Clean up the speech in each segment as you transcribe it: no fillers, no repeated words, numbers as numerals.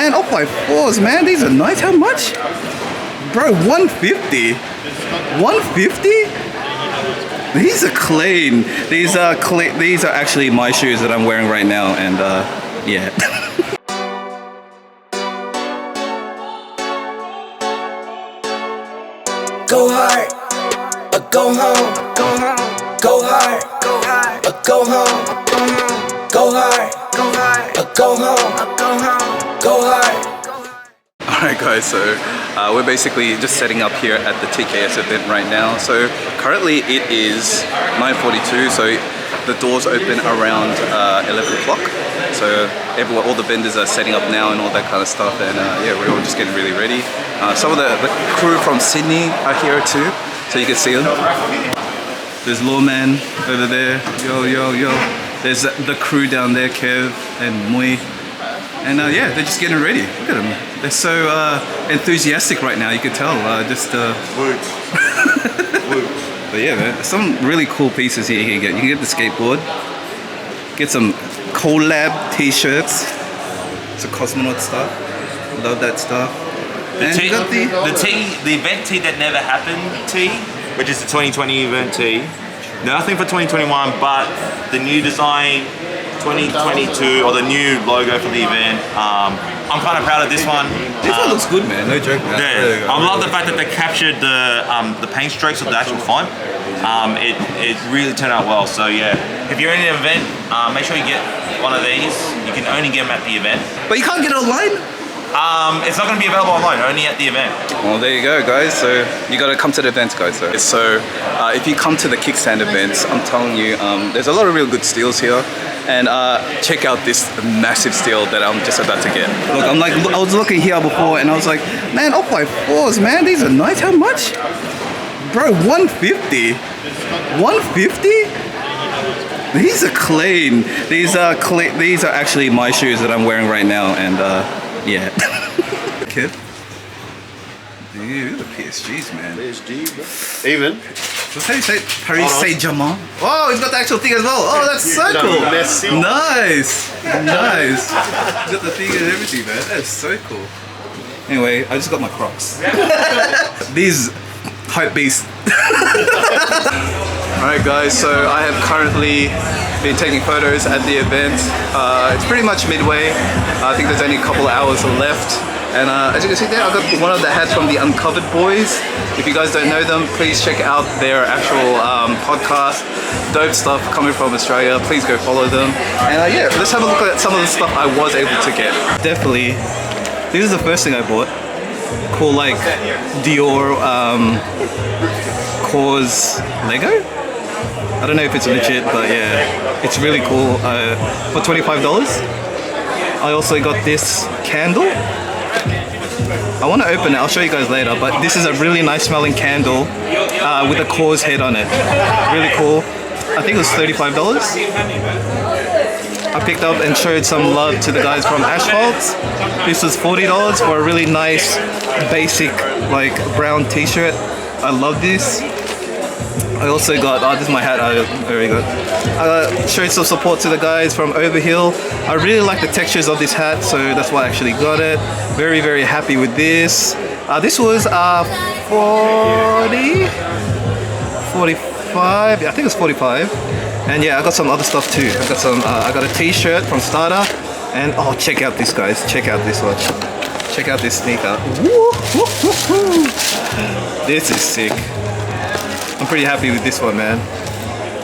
Man, up by fours, man. These are nice. How much? Bro, 150. 150? These are clean. These are actually my shoes that I'm wearing right now, and yeah. Go hard, or go home. Go hard, or go home. Go hard, or go home. Go hard. Alright guys, so we're basically just setting up here at the TKS event right now. So currently it is 9:42, so the doors open around 11 o'clock. So all the vendors are setting up now and all that kind of stuff, and yeah, we're all just getting really ready. Some of the crew from Sydney are here too, so you can see them. There's Lawman over there, yo. There's the crew down there, Kev and Mui. And yeah, they're just getting ready. Look at them. They're so enthusiastic right now, you can tell. But yeah, man, some really cool pieces here you can get. You can get the skateboard, get some collab t-shirts, some cosmonaut stuff. Love that stuff. And you got the event tee that never happened tee, which is the 2020 event tee. Nothing for 2021, but the new design 2022, or the new logo for the event. I'm kind of proud of this one. This one looks good, man. No joke, man. Yeah, I love the fact that they captured the paint strokes of the actual font. It really turned out well. So yeah, if you're in an event, make sure you get one of these. You can only get them at the event. But you can't get it online? It's not going to be available online, only at the event. Well, there you go, guys. So you got to come to the events, guys. So if you come to the Kickz events, I'm telling you, there's a lot of real good steals here. And check out this massive steal that I'm just about to get. Look, I was looking here before, and I was like, man, up by fours, man. These are nice. How much? Bro, 150. 150? These are clean. These are actually my shoes that I'm wearing right now, and yeah. Kid. Dude, the PSGs, man. PSG, even. What's how you say Paris Saint-Germain? Oh, he's got the actual thing as well. Oh, that's so cool. Nice. Nice. He's got the thing and everything, man. That's so cool. Anyway, I just got my Crocs. These hype beasts. Alright guys, so I have currently been taking photos at the event. It's pretty much midway. I think there's only a couple of hours left. And as you can see there, I got one of the hats from the Uncovered Boys. If you guys don't know them, please check out their actual podcast. Dope stuff coming from Australia. Please go follow them. And yeah, let's have a look at some of the stuff I was able to get. Definitely, this is the first thing I bought. Cool, like Dior Cause Lego? I don't know if it's legit, but yeah, it's really cool. For $25. I also got this candle. I want to open it, I'll show you guys later, but this is a really nice smelling candle with a Cause head on it. Really cool. I think it was $35. I picked up and showed some love to the guys from Asphalt. This was $40 for a really nice basic like brown t-shirt. I love this. I also got, this is my hat, very good. I showed some support to the guys from Overhill. I really like the textures of this hat, so that's why I actually got it. Very, very happy with this. This was 40, 45, I think it was 45. And yeah, I got some other stuff too. I got some, I got a t-shirt from Starter. And oh, check out this guys, check out this watch. Check out this sneaker. Woo, woo, woo, woo. This is sick. I'm pretty happy with this one, man.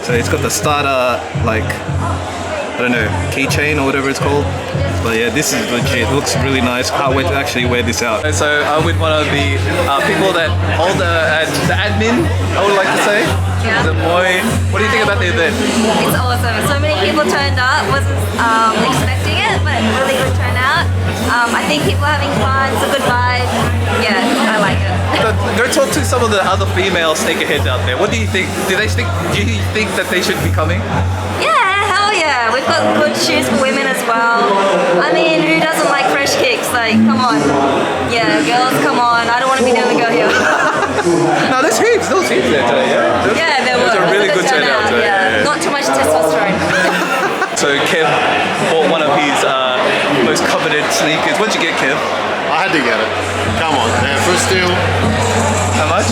So it's got the Starter, like, I don't know, keychain or whatever it's called. But yeah, this is legit. It looks really nice. Can't wait to actually wear this out. So I'm with one of the people that hold the admin, I would like to say. Yeah. The boy. What do you think about the event? It's awesome. So many people turned up. Wasn't expecting it, but really good turnout. I think people are having fun. It's a good vibe. Yeah, I like it. So, go talk to some of the other female sneakerheads out there. What do you think? Do you think that they should be coming? Yeah, hell yeah. We've got good shoes for women as well. I mean, who doesn't like fresh kicks? Like, come on. Yeah, girls, come on. I don't want to be the only girl here. No, there's heaps there today, yeah? Yeah, there was. It was a really good turnout today. Yeah. Not too much testosterone. So Kev bought one of his most those coveted sneakers. What'd you get, Kev? I had to get it. Come on, man. First deal, How much?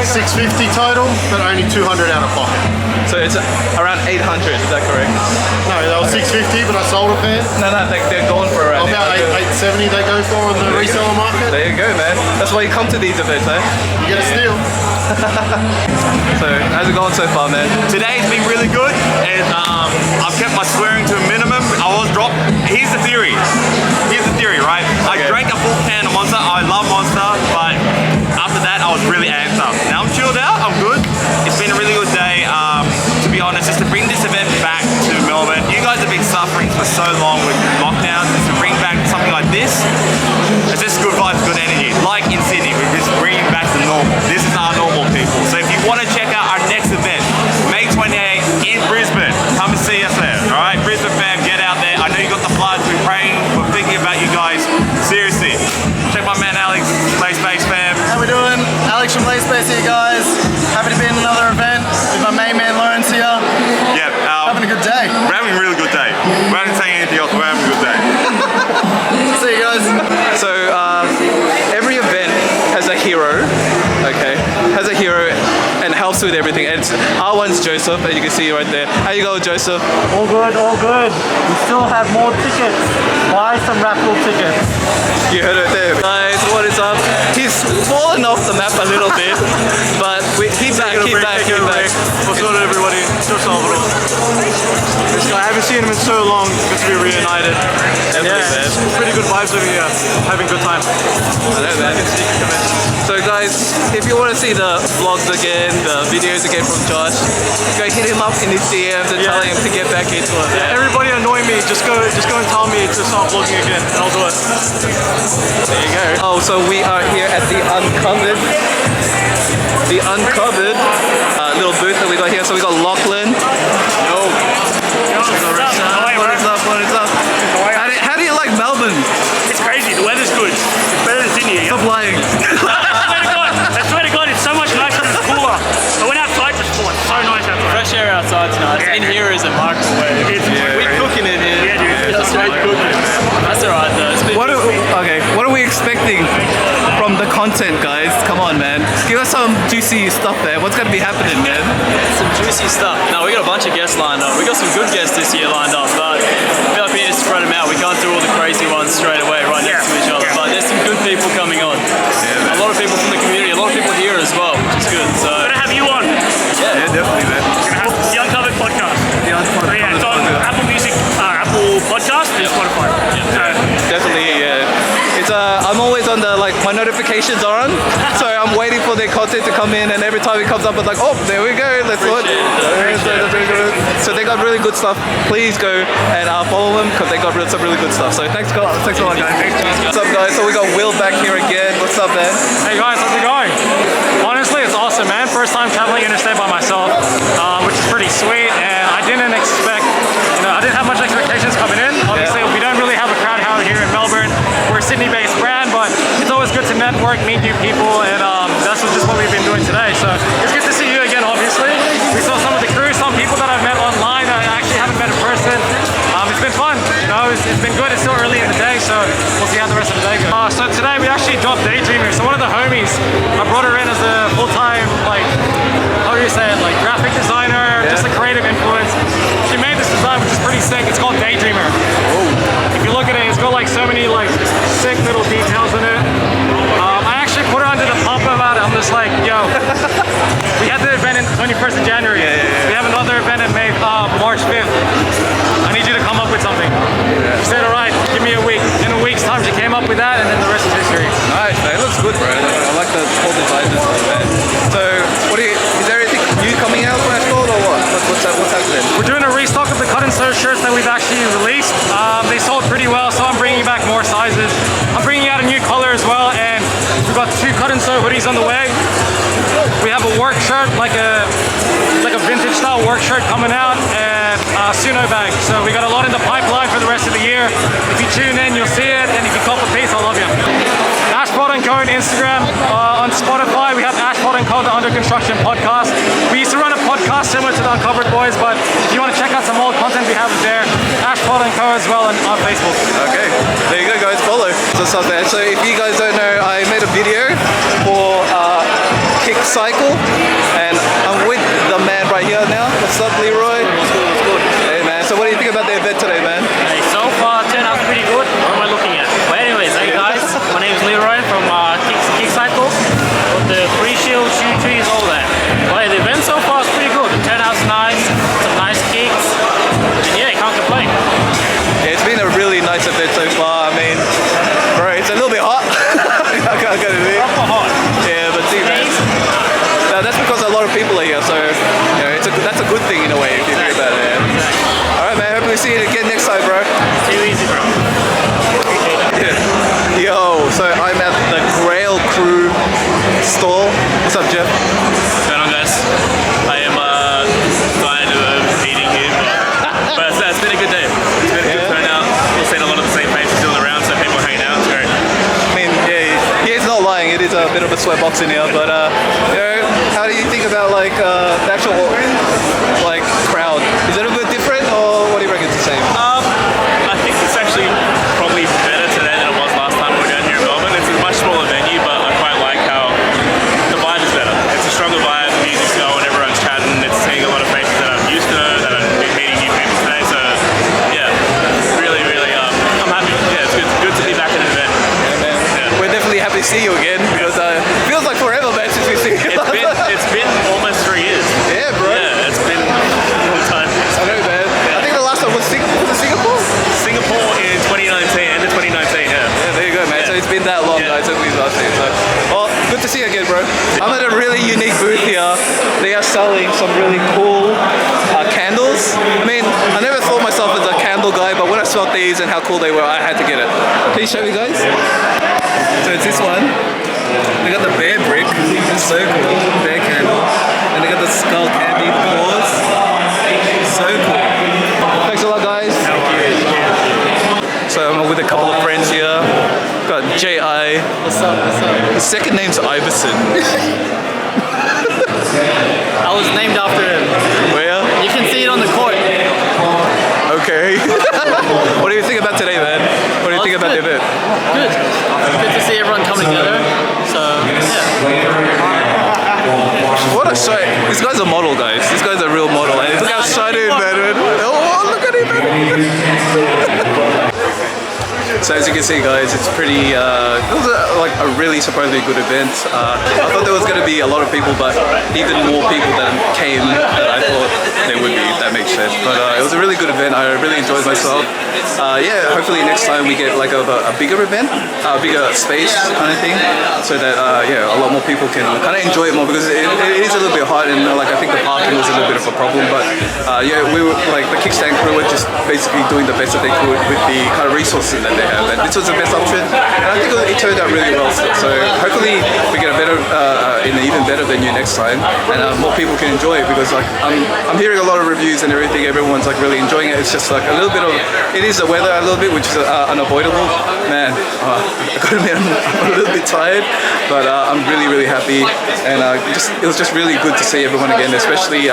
$650 total, but only $200 out of pocket. So it's around 800, is that correct? No, they were $650, but I sold a pair. No, they're going for around About 870 they go for on the reseller market. There you go, man. That's why you come to these events, eh? You get a steal. So, how's it going so far, man? Today's been really good, and I've kept my swearing to a minimum. I was dropped. Here's the theory, right? I drank a full can of Monster. I love Monster, but after that, I was really amped up. Now I'm chilled out. I'm good. It's been a really good day. To be honest, just to bring this event back to Melbourne. You guys have been suffering for so long with lockdowns. Just to bring back something like this, it's just good vibes, good energy. Like in Sydney, we're just bringing back the normal. This is our normal, people. So if you want to check out our next event, May 28th in Brisbane, come and see us there. All right, Brisbane fam, get out there. I know you got the floods. We're praying. We're thinking about you guys. Seriously, check my man Alex, Play Space fam. How we doing? Alex from Play Space here, guys. Happy to be in another event with my main man Lawrence here. Yeah, Having a good day. we're having a really good day. We haven't saying anything else. We're having a good day. See you guys. So, every event has a hero, okay? Has a hero and helps with everything. And our one's Joseph, as you can see right there. How you going, Joseph? All good, all good. We still have more tickets. Buy some raffle tickets. You heard it there. Guys, what is up? He's fallen off the map a little bit, but keep back. What's going on, everybody? Still Salvador. This guy, I haven't seen him in so long. Good to be reunited. Definitely, man. Pretty good vibes over here. Having a good time. I know, man. So guys, if you want to see the vlogs again, the videos again from Josh, go hit him up in his DMs and tell him to get back into it, man. Everybody annoying me. Just go and tell me to start vlogging again, and I'll do it. There you go. Oh, so we are here at the Uncovered little booth that we got here. So we got Lachlan. What is up? How do you like Melbourne? It's crazy. The weather's good. It's better than Sydney. Stop lying. I swear to God, it's so much nicer and cooler. I went outside just for it's so nice outside. Fresh air outside's nice. Yeah, in here is a microwave. We're cooking it here. Yeah, dude. Just straight cooking. That's alright though. It's been What are we expecting from the content, guys? Come on, man. Give us some juicy stuff there. What's gonna be happening, man? some juicy stuff. No, we got a bunch of guests lined up. We got some good guests this year lined up, but I feel like we need to spread them out. We can't do all the crazy ones straight away right next to each other. But there's some good people coming on. A lot of people from the community, a lot of people here as well, which is good. So Gonna have you on. Yeah, definitely, man. Gonna have the Uncovered podcast. So yeah, it's on Apple Music, Apple Podcast, and Spotify. Definitely, yeah. It's I'm always on the my notifications are on, so I'm waiting for their content to come in, and every time it comes up, it's like, oh, there we go, let's do it. So they got really good stuff. Please go and follow them because they got some really good stuff. So thanks a lot, guys. What's up, guys? So we got Will back here again. What's up, man? Hey guys, how's it going? Honestly, it's awesome, man. First time traveling interstate by myself, which is pretty sweet. And I didn't expect, I didn't have much expectations coming in. Obviously, we don't really have a crowd out here in Melbourne. We're a Sydney-based brand, but it's always good to network, meet new people, and that's just what we've been doing today. So it's good to see you again, obviously. We saw some of the crew, some people that I've met online that I actually haven't met in person. It's been fun, it's been good. It's still early in the day, so we'll see how the rest of the day goes. So today we actually dropped Daydreamer. So one of the homies, I brought her in as a full-time, how do you say it, graphic designer, just a creative influence. She made this design, which is pretty sick. It's called Daydreamer. If you look at it, it's got so many sick little details in it. I actually put her under the pump about it. I'm just like, yo, we had the event in 21st of January. We have another event in March 5th. I need you to come up with something. She said, all right, give me a week. In a week's time, she came up with that, and then the rest is history. Nice, man. It looks good, bro. I like the whole design and stuff, man. So, is there anything new coming out from Ashford or what? What's happening? We're doing a restock of the cut and sew shirts that we've actually released. They sold pretty well, so I'm bringing back more sizes. I'm bringing out a new color as well, and we've got 2 cut and sew hoodies on the way. We have a work shirt, like a vintage style work shirt coming out, and a Suno bag. So we got a lot in the pipeline for the rest of the year. If you tune in, you'll see it, and if you cop a piece, I love you. Ashford & Co on Instagram. On Spotify, we have Ashford & Co, the Under Construction podcast. We used to run a podcast similar to the Uncovered Boys, but if you want to check out some old content we have there, Ashford & Co follow as well on Facebook. Okay, there you go guys, follow. So if you guys don't know, I made a video for Kickz and I'm with the man right here now. What's up, Leroy? What's good? Hey man, so what do you think about the event today, man? Hey, so far turned out pretty good. What am I looking at? But anyways, hey guys, my name is Leroy from Kickz. Got the free shield, shoe trees, all that. But the event so far is pretty good. The turnout's nice, some nice kicks, and yeah, can't complain. Yeah, it's been a really nice event so far. I mean, bro, it's a little bit hot. I can't get it in. Proper hot. Yeah, but see, man, that's because a lot of people are here, so you know, that's a good thing in a way if you think about it. Yeah. All right, man. Hope we see you again next time, bro. Too easy, bro. Yeah. Yo, so I'm at the Grail Crew store. What's up, Jeff? What's going on, guys? I am tired of meeting here, but it's been a good day. It's been a good turnout. We've seen a lot of the same faces doing the round, so people are hanging out. It's great. I mean, yeah, he's not lying. It is a bit of a sweatbox in here, but you know, how do you think about like the actual like crowd? Is it a bit different, or what do you reckon it's the same? I think it's actually probably better today than it was last time we were down here in Melbourne. It's a much smaller venue, but I quite like how the vibe is better. It's a stronger vibe, the music's going, everyone's chatting, it's seeing a lot of faces that I'm used to know, that I've been meeting new people today, so yeah, really, I'm happy. Yeah, it's good to be back in an event. Yeah, man. Yeah. We're definitely happy to see you again because it feels like forever, man, since we see you. It's been almost 3 years. Yeah, bro. Yeah, it's been a long time. I know, man. I think the last time was Singapore. Singapore in 2019, end of 2019, yeah. Yeah, there you go, man. Yeah. So it's been that long, Yeah. guys, since we last seen. So, well, good to see you again, bro. I'm at a really unique booth here. They are selling some really cool candles. I mean, I never thought myself as a candle guy, but when I saw these and how cool they were, I had to get it. Can you show me, guys? So it's this one. They got the bear brick. It's so cool. Bear candle. And they got the skull candy paws. So cool. Thanks a lot, guys. So I'm with a couple of friends here. Got J.I. What's up? His second name's Iverson. I was named after him. Where? You can see it on the court. Okay. What do you think about today, man? What do you think about the event? Good. Good to see everyone coming together. So, yeah. What a sight. This guy's a model, guys. This guy's a real model. And look how excited, man. Oh, look at him, man. So as you can see, guys, it's pretty, it was like a really surprisingly good event. I thought there was going to be a lot of people, but even more people than came than I thought there would be, if that makes sense. But it was a really good event. I really enjoyed myself. Yeah, hopefully next time we get like a bigger event, a bigger space kind of thing, so that yeah, a lot more people can kind of enjoy it more, because it is a little bit hot, and like I think the parking was a little bit of a problem. But yeah, we were like the Kickz crew were just basically doing the best that they could with the kind of resources that they have, and this was the best option, and I think it turned out really well. So hopefully we get a better, in an even better venue next time, and more people can enjoy it, because like I'm hearing a lot of reviews and everything. Everyone's like really enjoying it. It's just like a little bit of, it is the weather a little bit, which is unavoidable. Man, I gotta admit I'm a little bit tired, but I'm really happy, and it was just really good to see everyone again, especially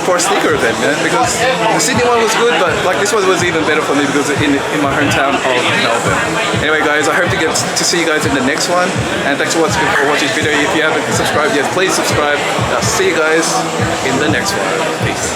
for a sneaker event, man, because the Sydney one was good, but like this one was even better for me because in my hometown of Melbourne. Anyway, guys, I hope to get to see you guys in the next one, and thanks for watching this video. If you haven't subscribed yet, please subscribe. I'll see you guys in the next one. Peace.